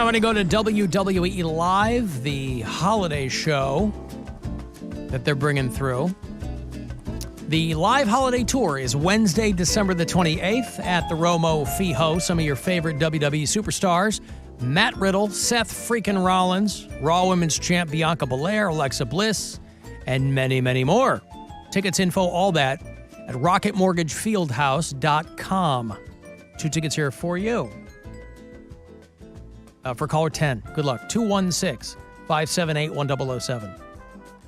want to go to WWE Live, the holiday show that they're bringing through. The live holiday tour is Wednesday, December the 28th at the Romo Fijo. Some of your favorite WWE superstars: Matt Riddle, Seth freaking Rollins, Raw Women's Champ Bianca Belair, Alexa Bliss, and many, many more. Tickets, info, all that at rocketmortgagefieldhouse.com. 2 tickets here for you. For caller 10, good luck. 216-578-1007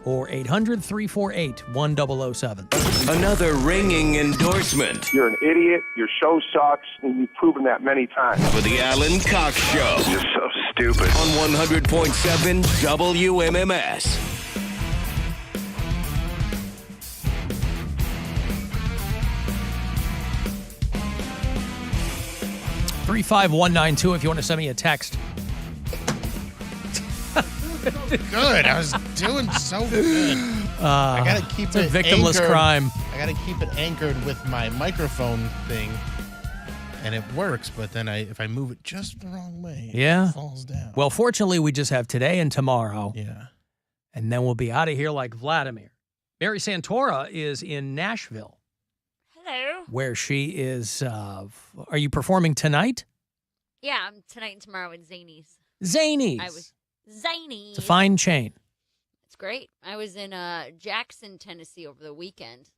or 800-348-1007. Another ringing endorsement. You're an idiot. Your show sucks, and you've proven that many times. For the Alan Cox Show. You're so stupid. On 100.7 WMMS. 35192 if you want to send me a text. Good. I was doing so good. I gotta keep it's a victimless anchored. crime. I gotta keep it anchored with my microphone thing, and it works. But then if I move it just the wrong way, Yeah. it falls down. Well, fortunately, we just have today and tomorrow. Yeah. And then we'll be out of here like Vladimir. Mary Santora is in Nashville. Hello. Where she is. Are you performing tonight? Yeah, tonight and tomorrow at Zany's. Zany's. I was Zany's. It's a fine chain. It's great. I was in Jackson, Tennessee over the weekend.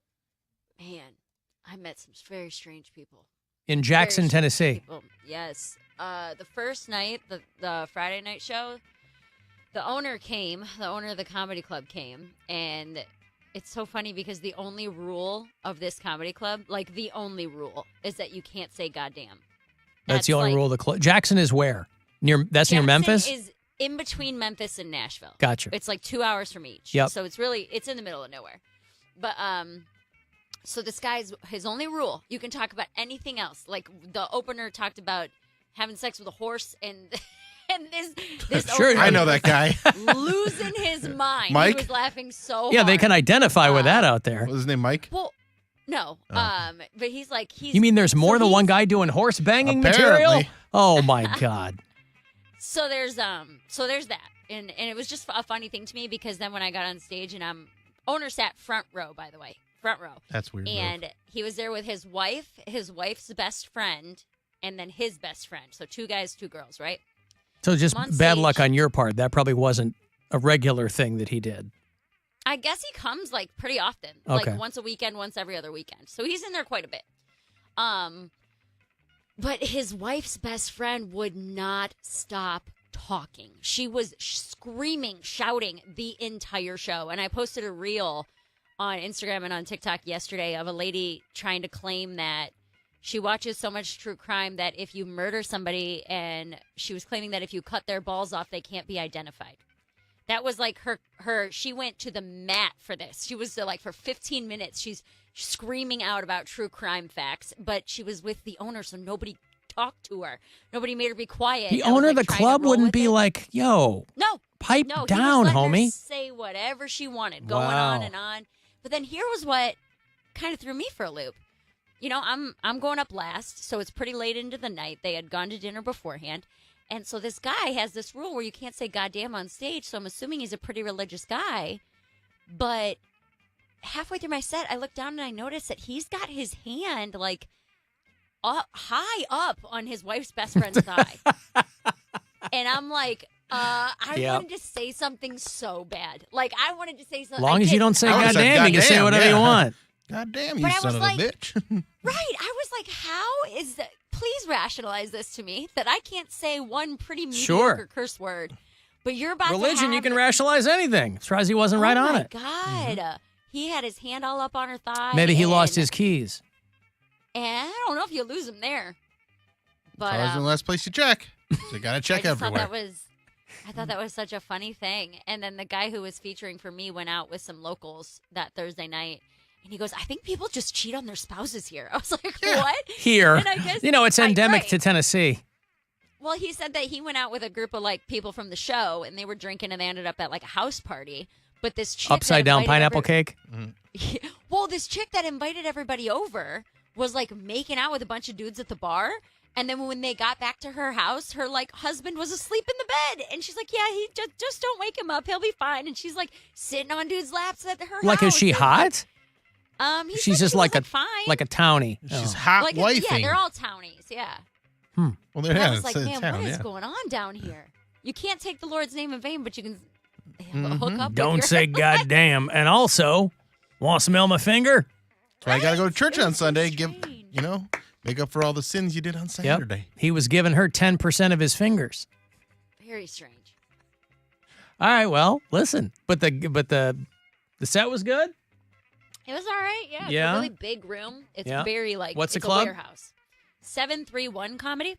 Man, I met some very strange people. In Jackson, Very strange Tennessee. people. Yes. The first night, the Friday night show, the owner of the comedy club came, and it's so funny because the only rule of this comedy club, like the only rule, is that you can't say goddamn. That's the only rule of the club. Jackson is where? Near Jackson Memphis? is in between Memphis and Nashville. Gotcha. It's like 2 hours from each. Yep. So it's in the middle of nowhere. But so this guy's his only rule, you can talk about anything else. Like the opener talked about having sex with a horse and this Sure, opener I know that guy. losing his mind. Mike? He was laughing so Yeah, hard. they can identify with that out there. What was his name, Mike? Well, no. Oh. But he's like You mean there's more than one guy doing horse banging material? Apparently. Oh my God. So there's that, and it was just a funny thing to me because then when I got on stage and owner sat front row, by the way, front row. That's weird. And he was there with his wife's best friend, and then his best friend. So 2 guys, 2 girls, right? So just I'm on bad stage. luck on your part. That probably wasn't a regular thing that he did. I guess he comes like pretty often, Okay. like once a weekend, once every other weekend. So he's in there quite a bit. But his wife's best friend would not stop talking. She was screaming, shouting the entire show. And I posted a reel on Instagram and on TikTok yesterday of a lady trying to claim that she watches so much true crime that if you murder somebody, and she was claiming that if you cut their balls off, they can't be identified. That was like her she went to the mat for this. She was like for 15 minutes, she's screaming out about true crime facts, but she was with the owner, so nobody talked to her. Nobody made her be quiet. The I was, owner of like, the trying to club roll wouldn't with be it. like, yo, No. pipe No, down, he was letting her homie. say whatever she wanted, going Wow. on and on. But then here was what kind of threw me for a loop. You know, I'm going up last, so it's pretty late into the night. They had gone to dinner beforehand. And so this guy has this rule where you can't say goddamn on stage, so I'm assuming he's a pretty religious guy. But halfway through my set, I looked down and I noticed that he's got his hand like high up on his wife's best friend's thigh. And I'm like, I Yep. wanted to say something so bad. Like, I wanted to say something. As long as you don't say I would've said goddamn, you can say goddamn, whatever you yeah. want. God damn you, But I son was of like- a bitch. Right. I was like, how is that? Please rationalize this to me that I can't say one pretty mediocre Sure. curse word. But you're about Religion, to have you can rationalize anything. As far as he wasn't right on it. Oh, my God. He had his hand all up on her thigh. Maybe he lost and- his keys. And I don't know if you lose them there. But Always the last place you check. So you got to I check just everywhere. I thought that was such a funny thing. And then the guy who was featuring for me went out with some locals that Thursday night. And he goes, I think people just cheat on their spouses here. I was like, what? Here. And I guess- You know, it's endemic right. to Tennessee. Well, he said that he went out with a group of like people from the show and they were drinking and they ended up at like a house party. But this chick Upside down pineapple cake. Well, this chick that invited everybody over was like making out with a bunch of dudes at the bar. And then when they got back to her house, her like husband was asleep in the bed, and she's like, "Yeah, he just don't wake him up. He'll be fine." And she's like sitting on dudes' laps at her Like, house. is she and, hot? He She's said just she like was, a fine. like a townie. She's Oh. hot Like wifing. yeah, they're all townies. Yeah. Well, there And I yeah, was like, it's a man, town, what is yeah. going on down here? You can't take the Lord's name in vain, but you can hook up. Don't with say your goddamn. And also, want to smell my finger? That's why I got to go to church It was on so Sunday. strange. Make up for all the sins you did on Saturday. Yep. He was giving her 10% of his fingers. Very strange. All right, well, listen. But the set was good? It was all right. Yeah. It's Yeah? a really big room. It's Yeah. very like What's the it's club? a warehouse. 731 Comedy.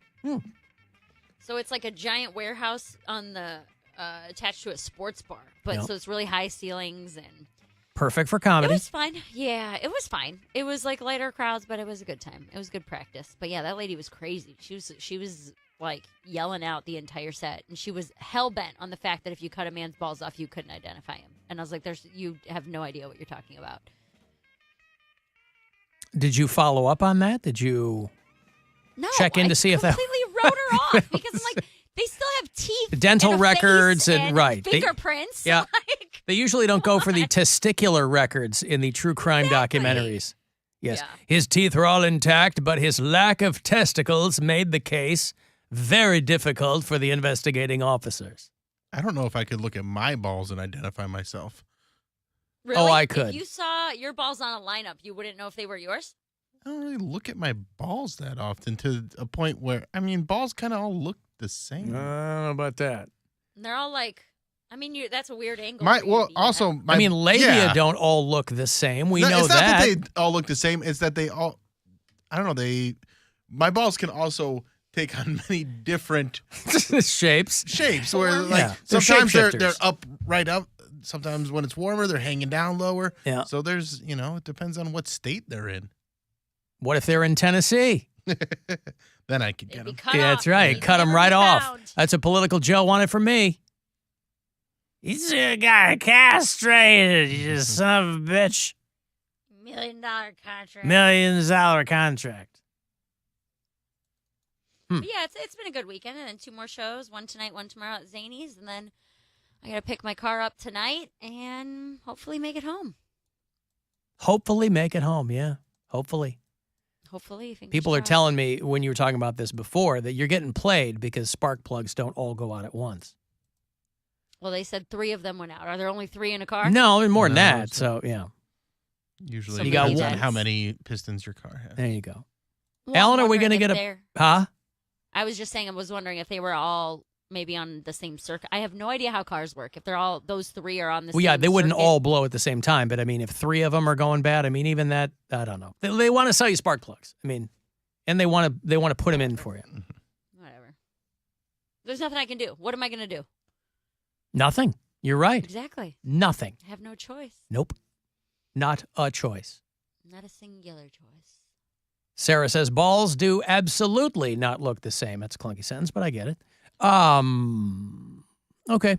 So it's like a giant warehouse on the attached to a sports bar, but Yep. so it's really high ceilings and Perfect for it comedy. was fun. Yeah, it was fine. It was like lighter crowds, but it was a good time. It was good practice. But yeah, that lady was crazy. She was like yelling out the entire set, and she was hell bent on the fact that if you cut a man's balls off, you couldn't identify him. And I was like, you have no idea what you're talking about. Did you follow up on that? Did you No, check in I to see if that- completely wrote her off because I'm like, they still have teeth, The dental and a records face and- right. They- fingerprints. Yeah. Like, They usually don't go for the testicular records in the true crime Exactly. documentaries. Yes. Yeah. His teeth were all intact, but his lack of testicles made the case very difficult for the investigating officers. I don't know if I could look at my balls and identify myself. really? Oh, I could. If you saw your balls on a lineup, you wouldn't know if they were yours. I don't really look at my balls that often to a point where, balls kind of all look the same. I don't know about that. And they're all like, that's a weird angle. My for you to well, be also at. my labia yeah. don't all look the same. We No, know it's not that. that they all look the same. It's that they all, I don't know. My balls can also take on many different Shapes. shapes. Where Yeah. like They're sometimes they're shapeshifters. up right up. Sometimes when it's warmer, they're hanging down lower. Yeah. So there's it depends on what state they're in. What if they're in Tennessee? Then I could They'd get be them. cut Yeah, off. that's right. They'd Cut them never right be off. found. That's what political Joe wanted from me. He's got castrated, you son of a bitch. $1 million contract. $1 million contract. But yeah, it's been a good weekend, and then 2 more shows, one tonight, one tomorrow at Zany's, and then I got to pick my car up tonight and hopefully make it home. Hopefully make it home, yeah. Hopefully. Hopefully. fingers People are crossed. telling me when you were talking about this before that you're getting played because spark plugs don't all go out at once. Well, they said 3 of them went out. Are there only 3 in a car? No, more than No, that. it's So, yeah. Usually You got depends on one. how many pistons your car has. There you go. Well, Alan, I'm are we wondering gonna if get a- they're- Huh? I was just saying, I was wondering if they were all maybe on the same circuit. I have no idea how cars work. If they're all, those 3 are on the Well, same yeah, they wouldn't circuit. all blow at the same time, but I mean, if 3 of them are going bad, I mean, even that, I don't know. They want to sell you spark plugs. I mean, and they want to put them in for you. Whatever. There's nothing I can do. What am I going to do? Nothing. You're right. Exactly. Nothing. I have no choice. Nope. Not a choice. Not a singular choice. Sarah says balls do absolutely not look the same. That's a clunky sentence, but I get it. Okay.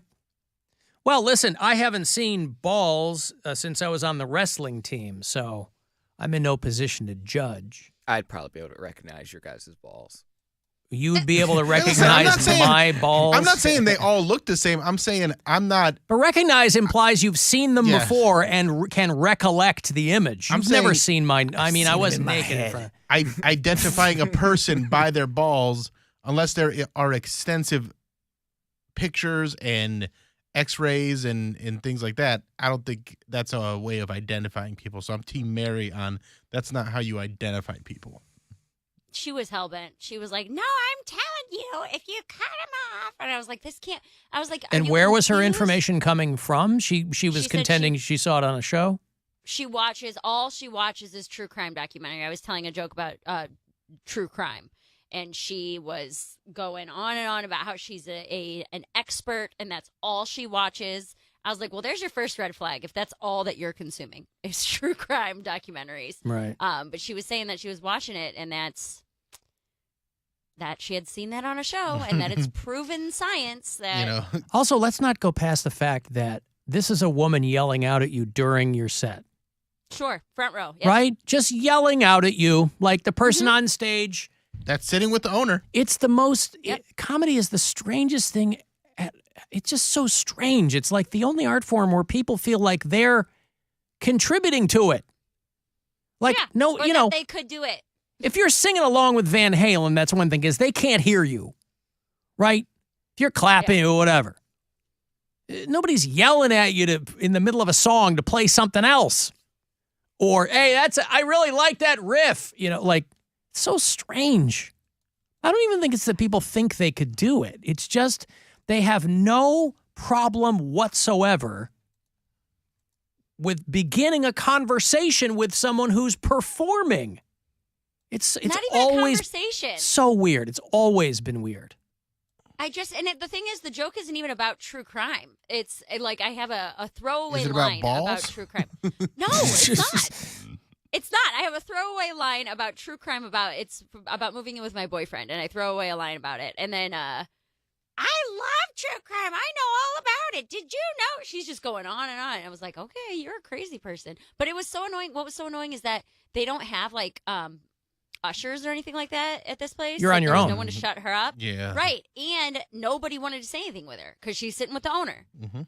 Well, listen, I haven't seen balls since I was on the wrestling team, so I'm in no position to judge. I'd probably be able to recognize your guys' balls. You'd be able to Listen, I'm not recognize saying- my balls. I'm not saying they all look the same. I'm saying I'm not. But recognize implies you've seen them Yeah. before and can recollect the image. I'm You've never saying- seen mine. I mean, I seen 'em wasn't in my naked in head. front. Identifying a person by their balls, unless there are extensive pictures and X-rays and things like that, I don't think that's a way of identifying people. So I'm Team Mary on that's not how you identify people. She was hellbent. She was like, "No, I'm telling you, if you cut them off," and I was like, "This can't." I was like, "Are And you where was her confused?" information coming from? She was She said contending she saw it on a show. She watches. All she watches is true crime documentary. I was telling a joke about true crime, and she was going on and on about how she's an expert, and that's all she watches. I was like, "Well, there's your first red flag. If that's all that you're consuming is true crime documentaries." Right. But she was saying that she was watching it, and that she had seen that on a show, and that it's proven science that Also, let's not go past the fact that this is a woman yelling out at you during your set, sure, front row, yep. right? Just yelling out at you like the person Mm-hmm. on stage That's sitting with the owner. It's the most, comedy is the strangest thing. It's just so strange. It's like the only art form where people feel like they're contributing to it. Like, no, or you know. they could do it. If you're singing along with Van Halen, that's one thing, is they can't hear you, right? If you're clapping or whatever. Nobody's yelling at you in the middle of a song to play something else. Or, hey, I really like that riff. You know, like, it's so strange. I don't even think it's that people think they could do it. It's just they have no problem whatsoever with beginning a conversation with someone who's performing. It's not even always a conversation. So weird. It's always been weird. The thing is, the joke isn't even about true crime. It's like I have a throwaway Is it line about about true crime. No, it's not. It's not. I have a throwaway line about true crime it's about moving in with my boyfriend, and I throw away a line about it. And then I love true crime. I know all about it. Did you know? She's just going on and on. And I was like, okay, you're a crazy person. But it was so annoying. What was so annoying is that they don't have like ushers or anything like that at this place. You're on your own. No one to shut her up. Yeah. Right. And nobody wanted to say anything with her because she's sitting with the owner. Mm-hmm.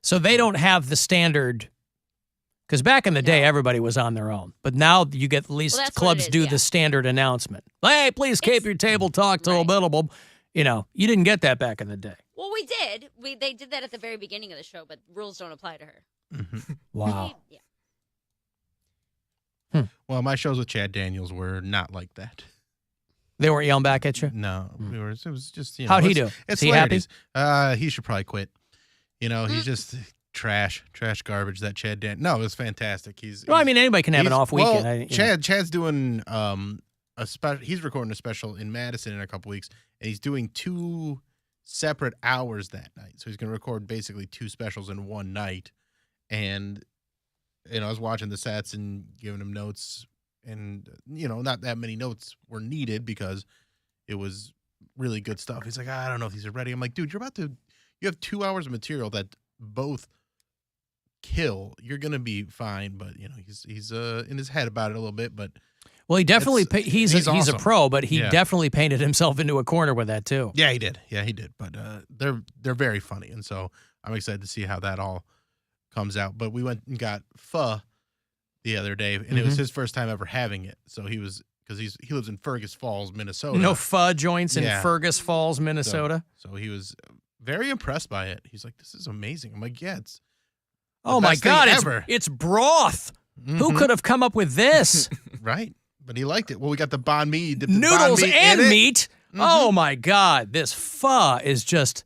So they don't have the standard, because back in the day, everybody was on their own. But now you get, at least clubs do the standard announcement. Hey, please keep your table talk till available. You know, you didn't get that back in the day. Well, we did. They did that at the very beginning of the show, but rules don't apply to her. Mm-hmm. Wow. Yeah. Well, my shows with Chad Daniels were not like that. They weren't yelling back at you? No. It was just, you know. How'd he do? It's Is he happy? hilarious. He should probably quit. You know, he's just trash garbage, that Chad Daniels. No, it was fantastic. Well, I mean, anybody can have an off weekend. Well, Chad's doing he's recording a special in Madison in a couple weeks, and he's doing 2 separate hours that night. So he's going to record basically 2 specials in one night. And, you know, I was watching the sets and giving him notes, and, you know, not that many notes were needed because it was really good stuff. He's like, I don't know if these are ready. I'm like, dude, you have 2 hours of material that both kill. You're going to be fine. But, you know, he's in his head about it a little bit, but. Well, he definitely he's awesome. a pro, but he definitely painted himself into a corner with that too. Yeah, he did. But they're very funny, and so I'm excited to see how that all comes out. But we went and got pho the other day, and it was his first time ever having it. So he lives in Fergus Falls, Minnesota. No pho joints in Fergus Falls, Minnesota. So he was very impressed by it. He's like, "This is amazing." I'm like, "Yeah, it's oh my god, it's broth. Mm-hmm. Who could have come up with this?" Right. But he liked it. Well, we got the banh mi. Noodles and meat. Mm-hmm. Oh, my God. This pho is just,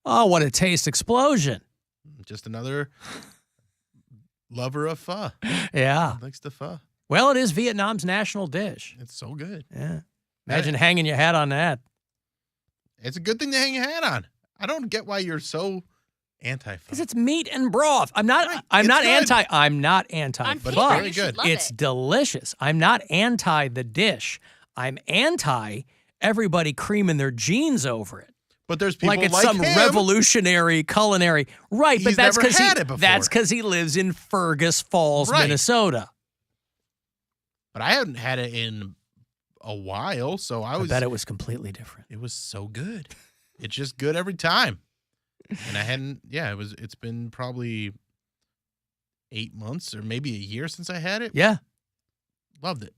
what a taste explosion. Just another lover of pho. Yeah. Likes the pho. Well, it is Vietnam's national dish. It's so good. Yeah. Imagine hanging your hat on that. It's a good thing to hang your hat on. I don't get why you're so anti-pho. Because it's meat and broth. I'm not anti. But it's very good. It's delicious. I'm not anti the dish. I'm anti everybody creaming their jeans over it. But there's people like it's some him. Revolutionary culinary. Right, but that's because he lives in Fergus Falls, Minnesota. But I hadn't had it in a while, so I bet it was completely different. It was so good. It's just good every time. And I hadn't, it's been probably 8 months or maybe a year since I had it. Yeah. Loved it.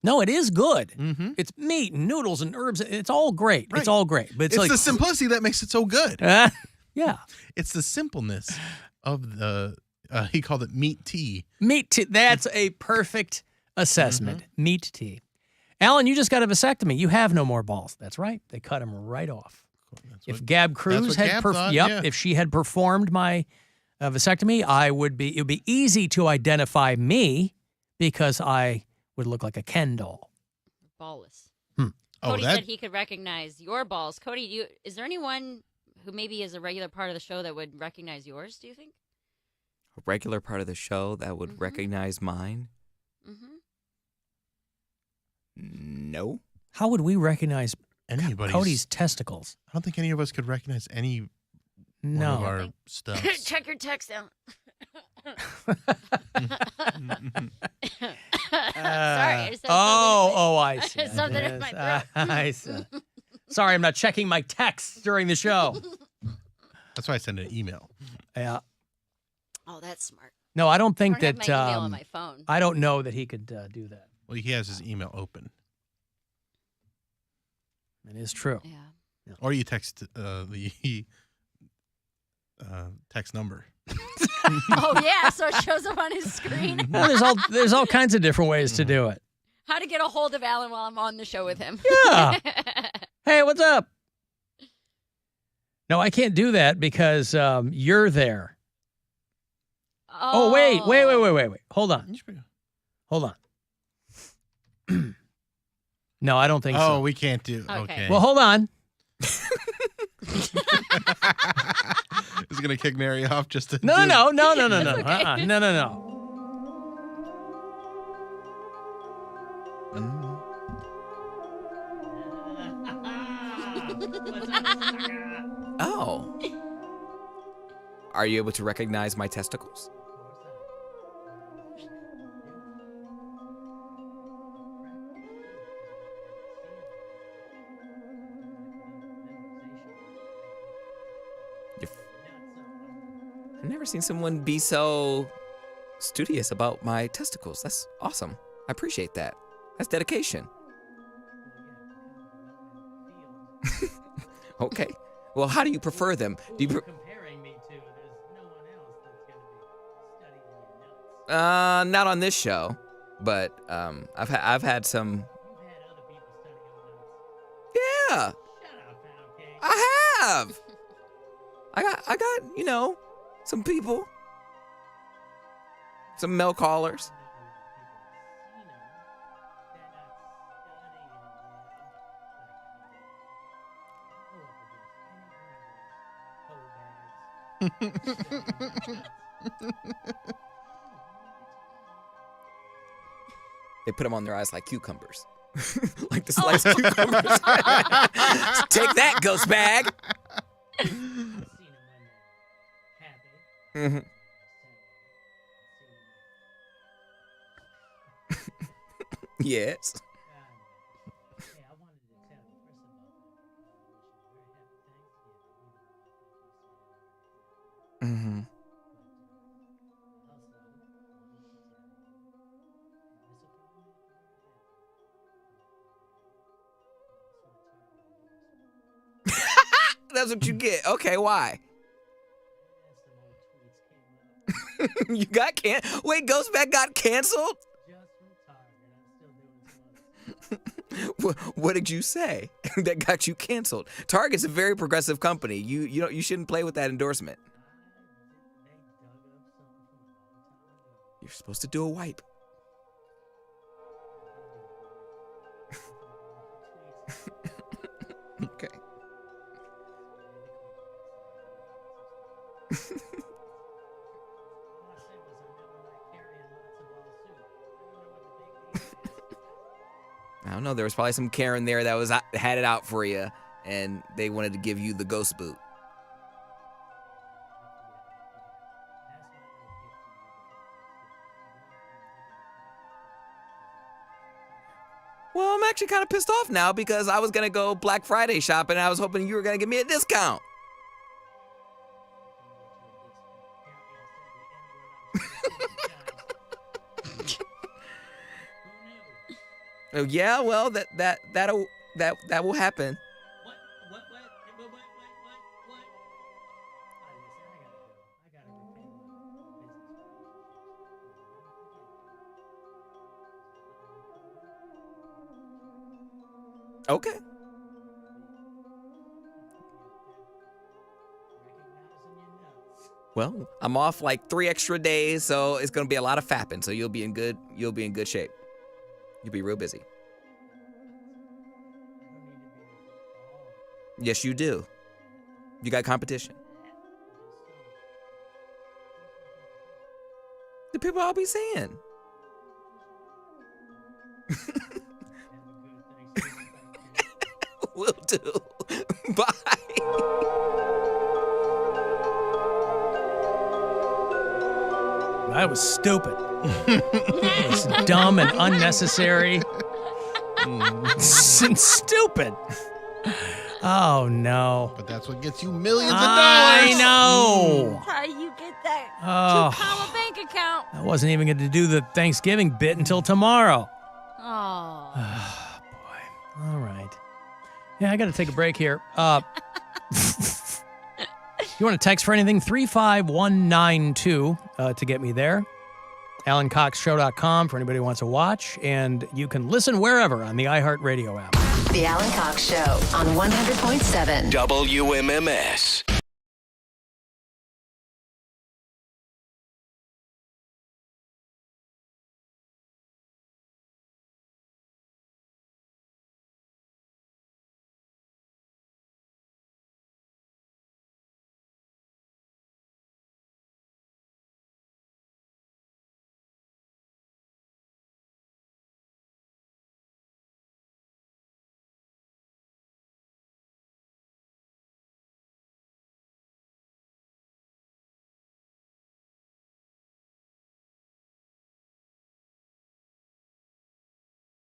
No, it is good. Mm-hmm. It's meat and noodles and herbs. It's all great. Right. It's all great. But it's like the simplicity that makes it so good. Yeah. It's the simpleness of the, he called it meat tea. Meat tea. That's a perfect assessment. Mm-hmm. Meat tea. Alan, you just got a vasectomy. You have no more balls. That's right. They cut them right off. If Gab Cruz if she had performed my vasectomy, it would be easy to identify me because I would look like a Ken doll. Ballless. Cody said he could recognize your balls. Cody, is there anyone who maybe is a regular part of the show that would recognize yours, do you think? A regular part of the show that would recognize mine? Mm-hmm. No. How would we recognize Cody's testicles? I don't think any of us could recognize any one of our stuff. Check your text out. Sorry, I just had I see. something in my throat. I see. Sorry, I'm not checking my texts during the show. That's why I send an email. Yeah. Oh, that's smart. No, I don't think I don't that. have my email on my phone. I don't know that he could do that. Well, he has his email open. It is true. Yeah. Or you text the text number. Oh yeah, so it shows up on his screen. Well, there's all kinds of different ways to do it. How to get a hold of Alan while I'm on the show with him. Yeah. Hey, what's up? No, I can't do that because you're there. Oh, wait. Hold on. No, I don't think so. Oh, we can't do. Okay. Well, hold on. Is gonna kick Mary off just to No. Okay. No. Oh. Are you able to recognize my testicles? I've never seen someone be so studious about my testicles. That's awesome. I appreciate that. That's dedication. Okay. Well, how do you prefer them? Do you comparing me to? There's no one else that's going to be studying your notes. not on this show, but I've had some. You've had other people study your notes. Yeah, Shut up, Poundcake. I have. I got some people, some mail callers. They put them on their eyes like cucumbers. Like the sliced cucumbers. Take that, ghost bag. Mm-hmm. Yes. Mm-hmm. That's what you get. Okay, why? You got Wait, Ghostback got canceled? What did you say that got you canceled? Target's a very progressive company. You shouldn't play with that endorsement. You're supposed to do a wipe. Okay. I don't know. There was probably some Karen there that had it out for you, and they wanted to give you the ghost boot. Well, I'm actually kind of pissed off now because I was gonna go Black Friday shopping, and I was hoping you were gonna give me a discount. Oh yeah, well that will happen. What? Okay. Well, I'm off like 3 extra days, so it's gonna be a lot of fapping. So you'll be in good shape. You'll be real busy. Yes, you do. You got competition. The people I'll be seeing. Will do. Bye. That was stupid. It was dumb and unnecessary. And stupid. Oh, no. But that's what gets you millions of dollars. I know. How you get that Oh. 2 bank account? I wasn't even going to do the Thanksgiving bit until tomorrow. Oh. Boy. All right. Yeah, I got to take a break here. You want to text for anything? 35192 to get me there. AlanCoxShow.com for anybody who wants to watch. And you can listen wherever on the iHeartRadio app. The Alan Cox Show on 100.7 WMMS.